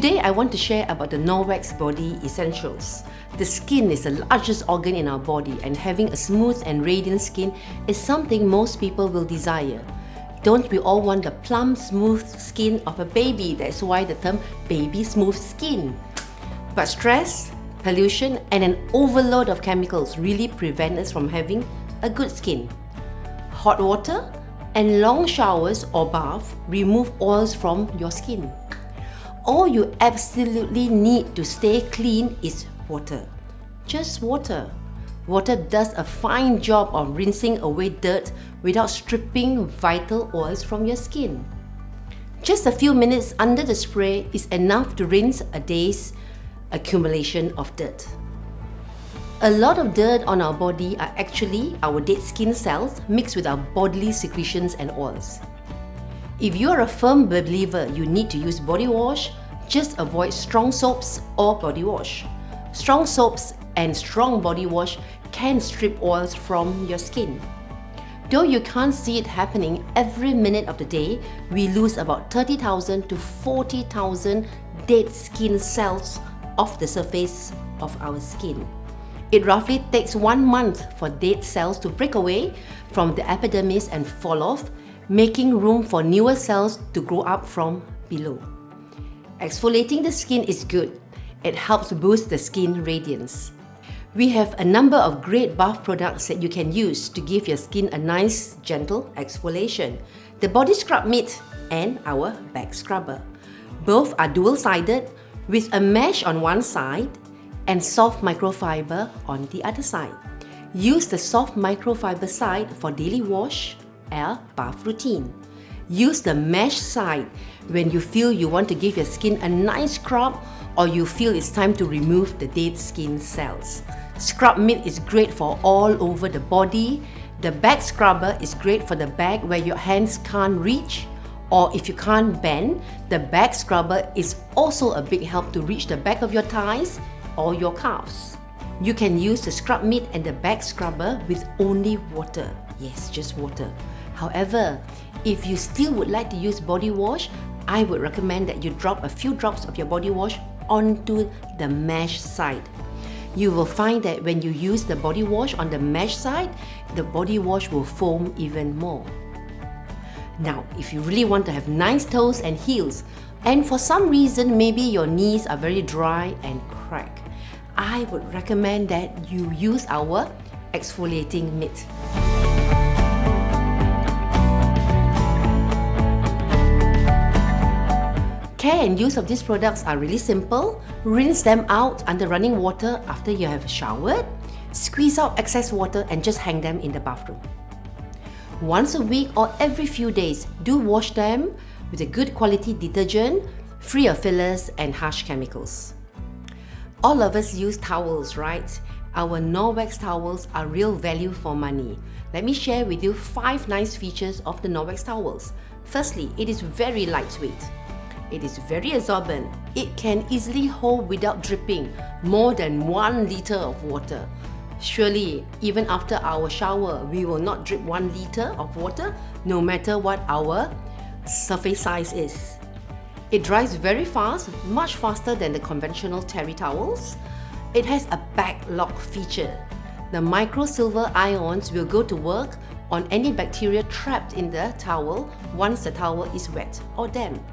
Today I want to share about the Norwex Body Essentials. The skin is the largest organ in our body, and having a smooth and radiant skin is something most people will desire. Don't we all want the plump, smooth skin of a baby? That's why the term baby smooth skin. But stress, pollution and an overload of chemicals really prevent us from having a good skin. Hot water and long showers or bath remove oils from your skin. All you absolutely need to stay clean is water. Just water. Water does a fine job of rinsing away dirt without stripping vital oils from your skin. Just a few minutes under the spray is enough to rinse a day's accumulation of dirt. A lot of dirt on our body are actually our dead skin cells mixed with our bodily secretions and oils. If you are a firm believer you need to use body wash, just avoid strong soaps or body wash. Strong soaps and strong body wash can strip oils from your skin. Though you can't see it happening every minute of the day, we lose about 30,000 to 40,000 dead skin cells off the surface of our skin. It roughly takes 1 month for dead cells to break away from the epidermis and fall off, making room for newer cells to grow up from below. Exfoliating the skin is good. It helps boost the skin radiance. We have a number of great bath products that you can use to give your skin a nice, gentle exfoliation. The Body Scrub Mitt and our Back Scrubber. Both are dual-sided with a mesh on one side and soft microfiber on the other side. Use the soft microfiber side for daily wash or bath routine. Use the mesh side when you feel you want to give your skin a nice scrub or you feel it's time to remove the dead skin cells. Scrub Mitt is great for all over the body. The Back Scrubber is great for the back where your hands can't reach, or if you can't bend, the Back Scrubber is also a big help to reach the back of your thighs or your calves. You can use the Scrub Mitt and the Back Scrubber with only water. Yes, just water. However, if you still would like to use body wash, I would recommend that you drop a few drops of your body wash onto the mesh side. You will find that when you use the body wash on the mesh side, the body wash will foam even more. Now, if you really want to have nice toes and heels, and for some reason maybe your knees are very dry and cracked, I would recommend that you use our exfoliating mitt. Care and use of these products are really simple. Rinse them out under running water after you have showered. Squeeze out excess water and just hang them in the bathroom. Once a week or every few days, do wash them with a good quality detergent, free of fillers and harsh chemicals. All of us use towels, right? Our Norwex towels are real value for money. Let me share with you 5 nice features of the Norwex towels. Firstly, it is very lightweight. It is very absorbent. It can easily hold without dripping more than 1 liter of water. Surely, even after our shower, we will not drip 1 liter of water, no matter what our surface size is. It dries very fast, much faster than the conventional terry towels. It has a back lock feature. The micro silver ions will go to work on any bacteria trapped in the towel once the towel is wet or damp.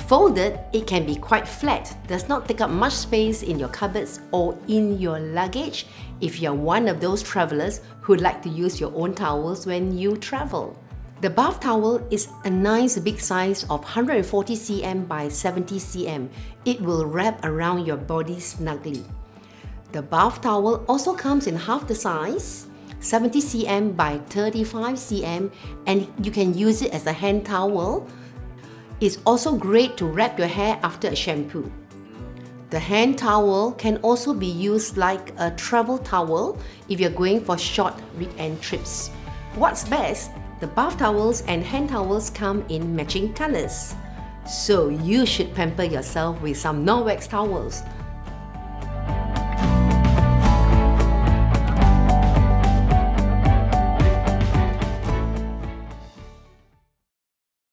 Folded, it can be quite flat, does not take up much space in your cupboards or in your luggage if you're one of those travelers who like to use your own towels when you travel. The bath towel is a nice big size of 140 cm by 70 cm. It will wrap around your body snugly. The bath towel also comes in half the size, 70 cm by 35 cm, and you can use it as a hand towel. It's also great to wrap your hair after a shampoo. The hand towel can also be used like a travel towel if you're going for short weekend trips. What's best, the bath towels and hand towels come in matching colors. So you should pamper yourself with some Norwex towels.